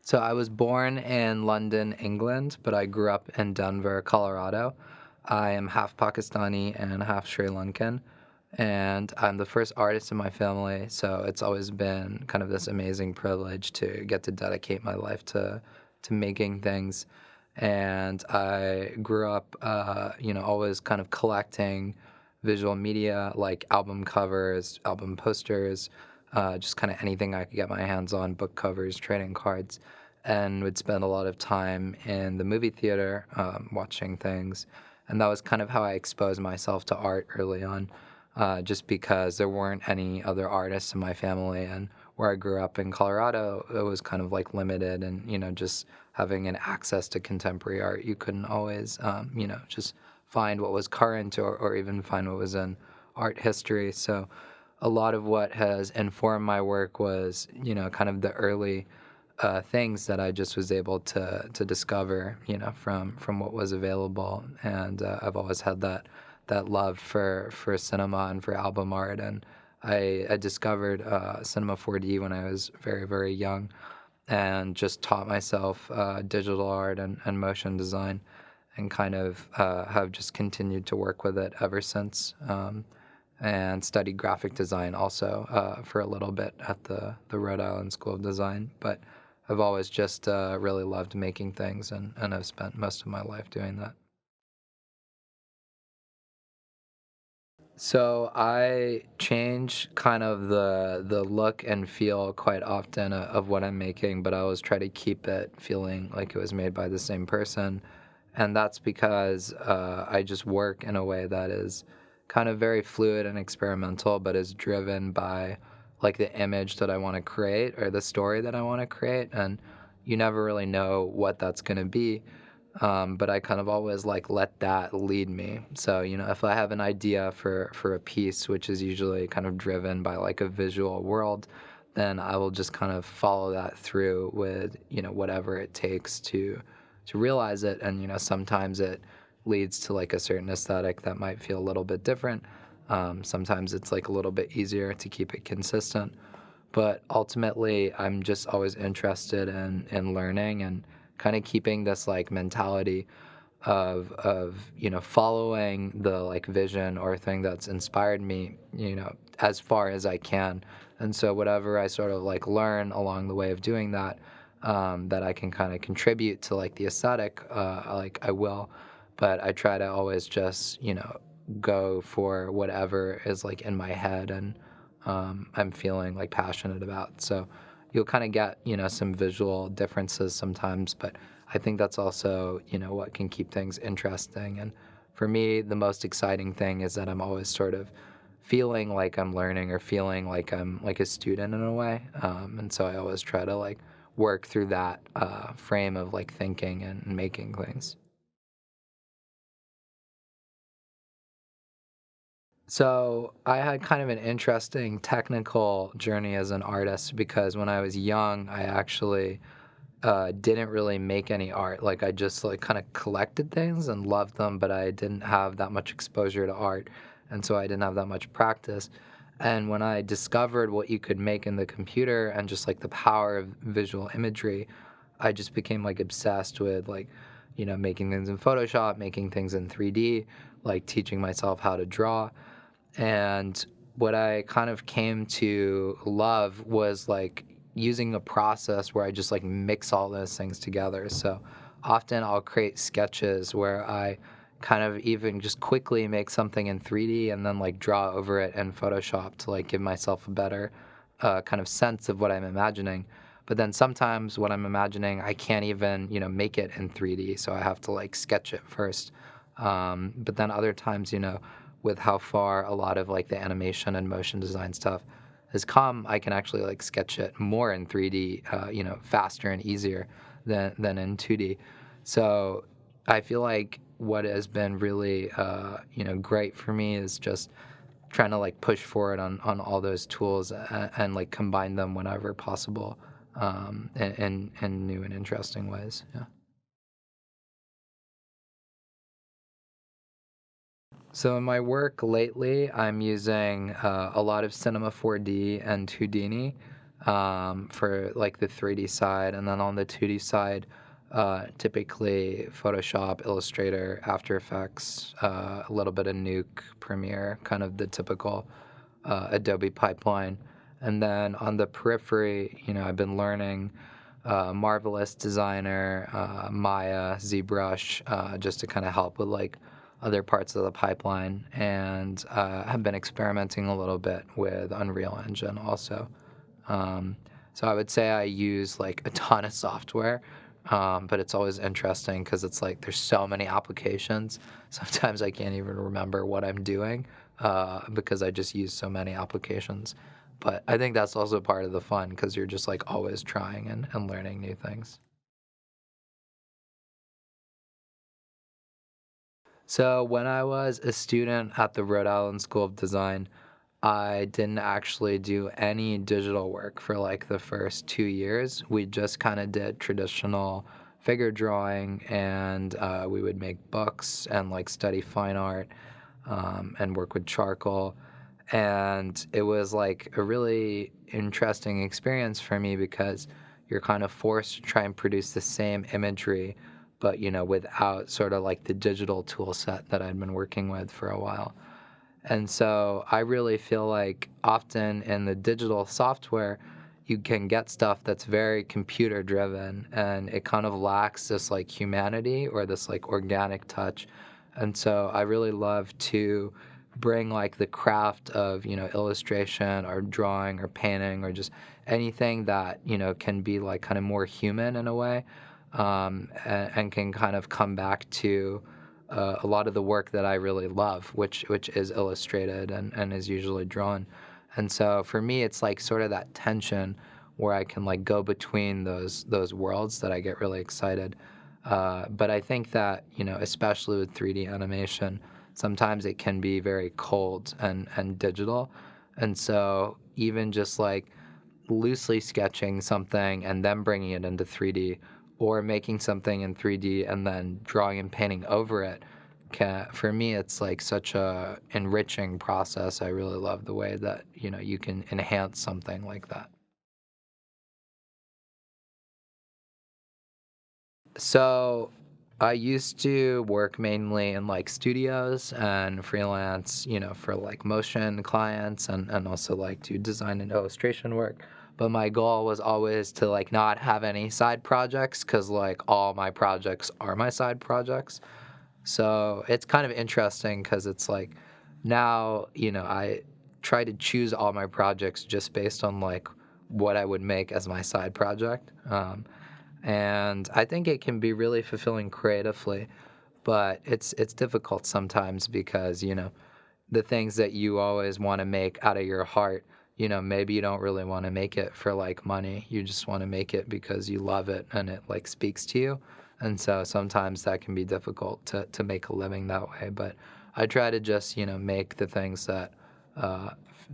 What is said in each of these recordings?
So I was born in London, England, but I grew up in Denver, Colorado. I am half Pakistani and half Sri Lankan, and I'm the first artist in my family, so it's always been kind of this amazing privilege to get to dedicate my life to making things. And I grew up, always kind of collecting visual media like album covers, album posters, just kind of anything I could get my hands on, book covers, trading cards, and would spend a lot of time in the movie theater watching things. And that was kind of how I exposed myself to art early on, just because there weren't any other artists in my family. And where I grew up in Colorado, it was kind of like limited, and just having an access to contemporary art, you couldn't always, just find what was current or even find what was in art history. So a lot of what has informed my work was, kind of the early things that I just was able to discover, from what was available. And I've always had that love for cinema and for album art. And I discovered Cinema 4D when I was very, very young, and just taught myself digital art and motion design, and kind of have just continued to work with it ever since. And studied graphic design also for a little bit at the Rhode Island School of Design. But I've always just really loved making things, and I've spent most of my life doing that. So I change kind of the look and feel quite often of what I'm making, but I always try to keep it feeling like it was made by the same person. And that's because I just work in a way that is kind of very fluid and experimental, but is driven by like the image that I want to create or the story that I want to create. And you never really know what that's going to be. But I kind of always like let that lead me. So, if I have an idea for a piece, which is usually kind of driven by like a visual world, then I will just kind of follow that through with, whatever it takes to realize it. And, sometimes it leads to like a certain aesthetic that might feel a little bit different. Sometimes it's like a little bit easier to keep it consistent. But ultimately, I'm just always interested in learning and kind of keeping this like mentality of following the like vision or thing that's inspired me, as far as I can. And so whatever I sort of like learn along the way of doing that, that I can kind of contribute to like the aesthetic, like I will. But I try to always just go for whatever is like in my head and I'm feeling like passionate about. So you'll kind of get, some visual differences sometimes, but I think that's also, what can keep things interesting. And for me, the most exciting thing is that I'm always sort of feeling like I'm learning or feeling like I'm like a student in a way. And so I always try to like work through that frame of like thinking and making things. So I had kind of an interesting technical journey as an artist because when I was young, I actually didn't really make any art. Like I just like kind of collected things and loved them, but I didn't have that much exposure to art, and so I didn't have that much practice. And when I discovered what you could make in the computer and just like the power of visual imagery, I just became like obsessed with like, making things in Photoshop, making things in 3D, like teaching myself how to draw. And what I kind of came to love was like using a process where I just like mix all those things together. So often I'll create sketches where I kind of even just quickly make something in 3D and then like draw over it in Photoshop to like give myself a better kind of sense of what I'm imagining. But then sometimes what I'm imagining, I can't even, make it in 3D. So I have to like sketch it first. But then other times, with how far a lot of like the animation and motion design stuff has come, I can actually like sketch it more in 3D, faster and easier than in 2D. So I feel like what has been really, great for me is just trying to like push forward on all those tools and like combine them whenever possible, in new and interesting ways. Yeah. So in my work lately, I'm using a lot of Cinema 4D and Houdini. for like the 3D side, and then on the 2D side, typically Photoshop, Illustrator, After Effects, a little bit of Nuke, Premiere, kind of the typical Adobe pipeline. And then on the periphery, I've been learning Marvelous Designer, Maya, ZBrush, just to kind of help with like other parts of the pipeline, and have been experimenting a little bit with Unreal Engine also. Um, so I would say I use like a ton of software, but it's always interesting because it's like there's so many applications. Sometimes I can't even remember what I'm doing because I just use so many applications. But I think that's also part of the fun because you're just like always trying and learning new things. So when I was a student at the Rhode Island School of Design, I didn't actually do any digital work for like the first 2 years. We just kind of did traditional figure drawing, and we would make books and like study fine art, and work with charcoal. And it was like a really interesting experience for me because you're kind of forced to try and produce the same imagery, but without sort of like the digital tool set that I'd been working with for a while. And so I really feel like often in the digital software, you can get stuff that's very computer driven, and it kind of lacks this like humanity or this like organic touch. And so I really love to bring like the craft of, illustration or drawing or painting or just anything that, can be like kind of more human in a way, and can kind of come back to a lot of the work that I really love, which is illustrated and is usually drawn. And so for me, it's like sort of that tension where I can like go between those worlds that I get really excited. But I think that especially with 3D animation, sometimes it can be very cold and digital, and so even just like loosely sketching something and then bringing it into 3D, or making something in 3D and then drawing and painting over it, for me, it's like such a enriching process. I really love the way that, you can enhance something like that. So I used to work mainly in like studios and freelance, for like motion clients, and also like do design and illustration work. But my goal was always to like not have any side projects because like all my projects are my side projects. So it's kind of interesting because it's like now, I try to choose all my projects just based on like what I would make as my side project. And I think it can be really fulfilling creatively, but it's difficult sometimes because the things that you always want to make out of your heart, maybe you don't really want to make it for like money. You just want to make it because you love it and it like speaks to you. And so sometimes that can be difficult to make a living that way. But I try to just, make the things that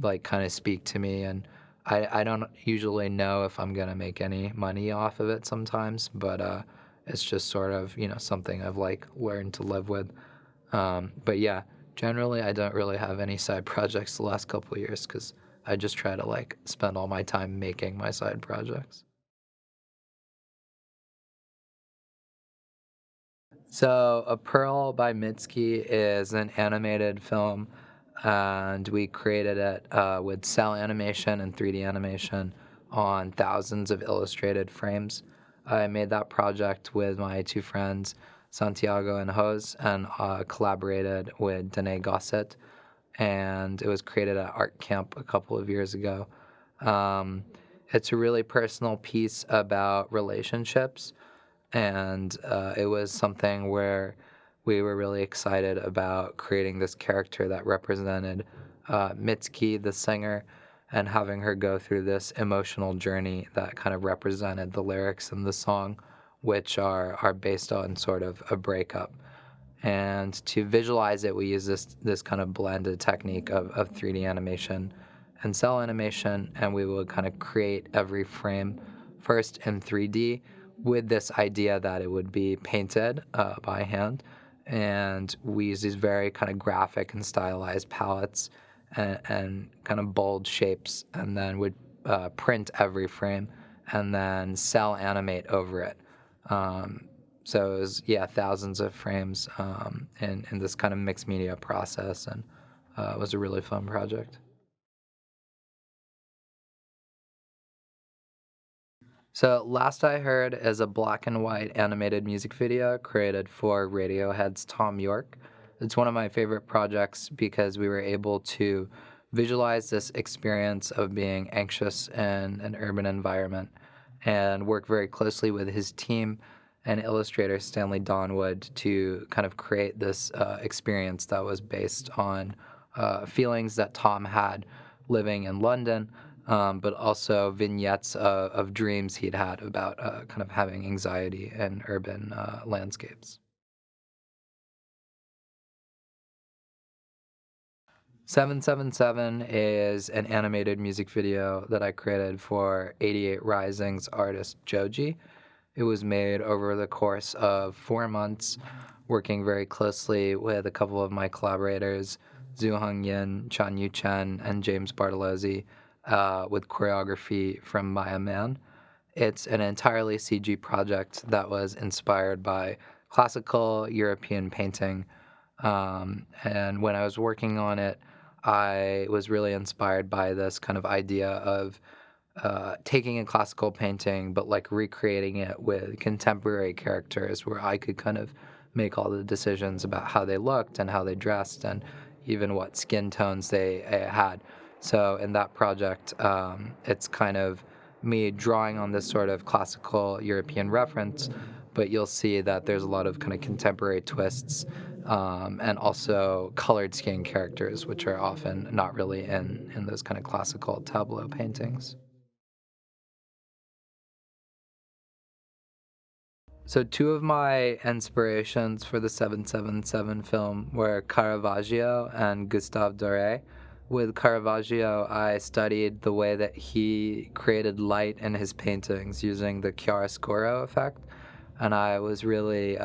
like kind of speak to me. And I don't usually know if I'm going to make any money off of it sometimes, but it's just sort of, something I've like learned to live with. But yeah, generally, I don't really have any side projects the last couple of years because I just try to like spend all my time making my side projects. So, A Pearl by Mitski is an animated film, and we created it with cell animation and 3D animation on thousands of illustrated frames. I made that project with my two friends, Santiago and Jose, and collaborated with Danae Gossett, and it was created at Art Camp a couple of years ago. Um, it's a really personal piece about relationships, and it was something where we were really excited about creating this character that represented Mitski, the singer, and having her go through this emotional journey that kind of represented the lyrics in the song, which are based on sort of a breakup. And to visualize it, we use this kind of blended technique of 3D animation and cell animation, and we would kind of create every frame first in 3D with this idea that it would be painted by hand. And we use these very kind of graphic and stylized palettes and kind of bold shapes, and then would print every frame and then cell animate over it. Um, so it was, yeah, thousands of frames in this kind of mixed media process, and it was a really fun project. So, Last I Heard is a black and white animated music video created for Radiohead's Tom York. It's one of my favorite projects because we were able to visualize this experience of being anxious in an urban environment and work very closely with his team and illustrator Stanley Donwood to kind of create this experience that was based on feelings that Tom had living in London, but also vignettes of dreams he'd had about kind of having anxiety in urban landscapes. 777 is an animated music video that I created for 88 Rising's artist Joji. It was made over the course of 4 months, working very closely with a couple of my collaborators, Zhu Hong Yin, Chan Yu Chen, and James Bartolozzi, with choreography from Maya Man. It's an entirely CG project that was inspired by classical European painting. And when I was working on it, I was really inspired by this kind of idea of taking a classical painting, but like recreating it with contemporary characters where I could kind of make all the decisions about how they looked and how they dressed and even what skin tones they had. So in that project, it's kind of me drawing on this sort of classical European reference, but you'll see that there's a lot of kind of contemporary twists and also colored skin characters, which are often not really in those kind of classical tableau paintings. So two of my inspirations for the 777 film were Caravaggio and Gustave Doré. With Caravaggio, I studied the way that he created light in his paintings using the chiaroscuro effect, and I was really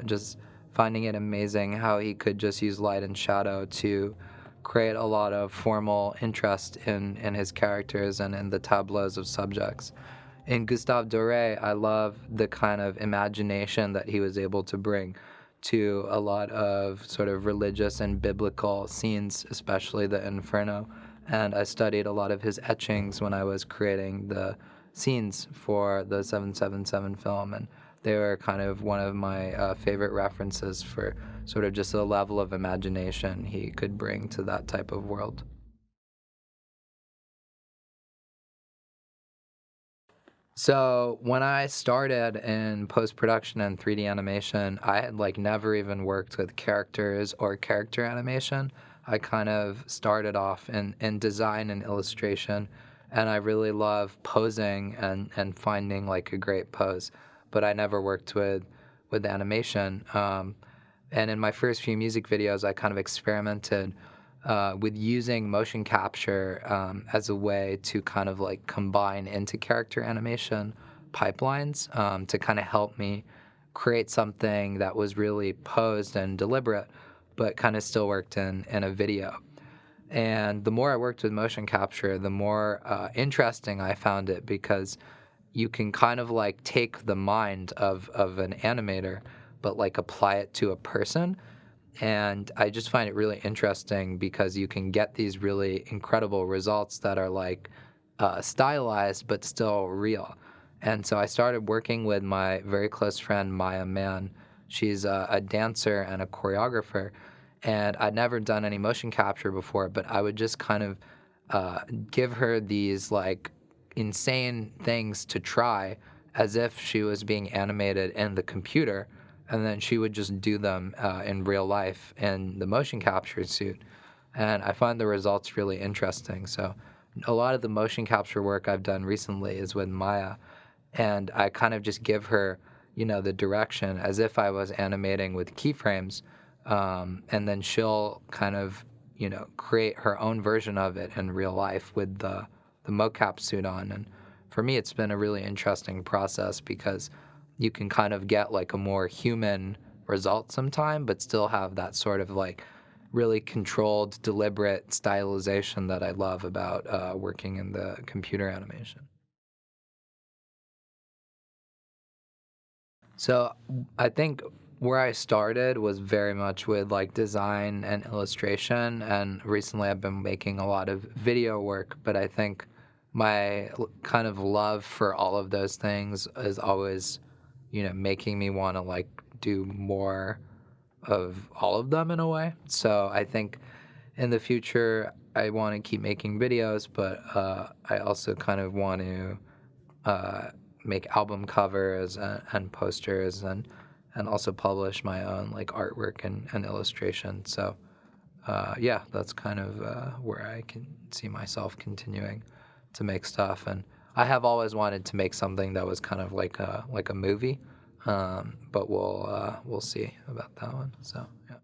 just finding it amazing how he could just use light and shadow to create a lot of formal interest in his characters and in the tableaus of subjects. In Gustave Doré, I love the kind of imagination that he was able to bring to a lot of sort of religious and biblical scenes, especially the Inferno. And I studied a lot of his etchings when I was creating the scenes for the 777 film. And they were kind of one of my favorite references for sort of just the level of imagination he could bring to that type of world. So when I started in post-production and 3D animation, I had like never even worked with characters or character animation. I kind of started off in design and illustration, and I really love posing and finding like a great pose, but I never worked with animation. And in my first few music videos, I kind of experimented with using motion capture as a way to kind of like combine into character animation pipelines to kind of help me create something that was really posed and deliberate, but kind of still worked in a video. And the more I worked with motion capture, the more interesting I found it because you can kind of like take the mind of an animator, but like apply it to a person, and I just find it really interesting because you can get these really incredible results that are like stylized but still real. And so I started working with my very close friend Maya Mann. She's a dancer and a choreographer, and I'd never done any motion capture before, but I would just kind of give her these like insane things to try as if she was being animated in the computer, and then she would just do them in real life in the motion capture suit. And I find the results really interesting. So a lot of the motion capture work I've done recently is with Maya, and I kind of just give her, the direction as if I was animating with keyframes, and then she'll kind of, create her own version of it in real life with the mocap suit on. And for me, it's been a really interesting process because you can kind of get like a more human result sometime, but still have that sort of like really controlled, deliberate stylization that I love about working in the computer animation. So I think where I started was very much with like design and illustration, and recently I've been making a lot of video work, but I think my kind of love for all of those things is always, making me want to like do more of all of them in a way. So I think in the future I want to keep making videos, but I also kind of want to uh, make album covers and posters and also publish my own like artwork and illustration. So yeah, that's kind of where I can see myself continuing to make stuff. And I have always wanted to make something that was kind of like a movie, but we'll see about that one. So yeah.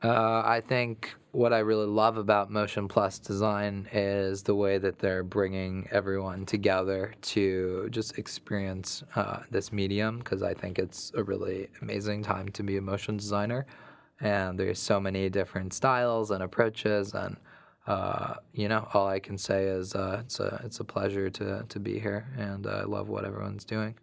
I think what I really love about Motion Plus Design is the way that they're bringing everyone together to just experience this medium, because I think it's a really amazing time to be a motion designer. And there's so many different styles and approaches, and all I can say is it's a pleasure to be here, and I love what everyone's doing.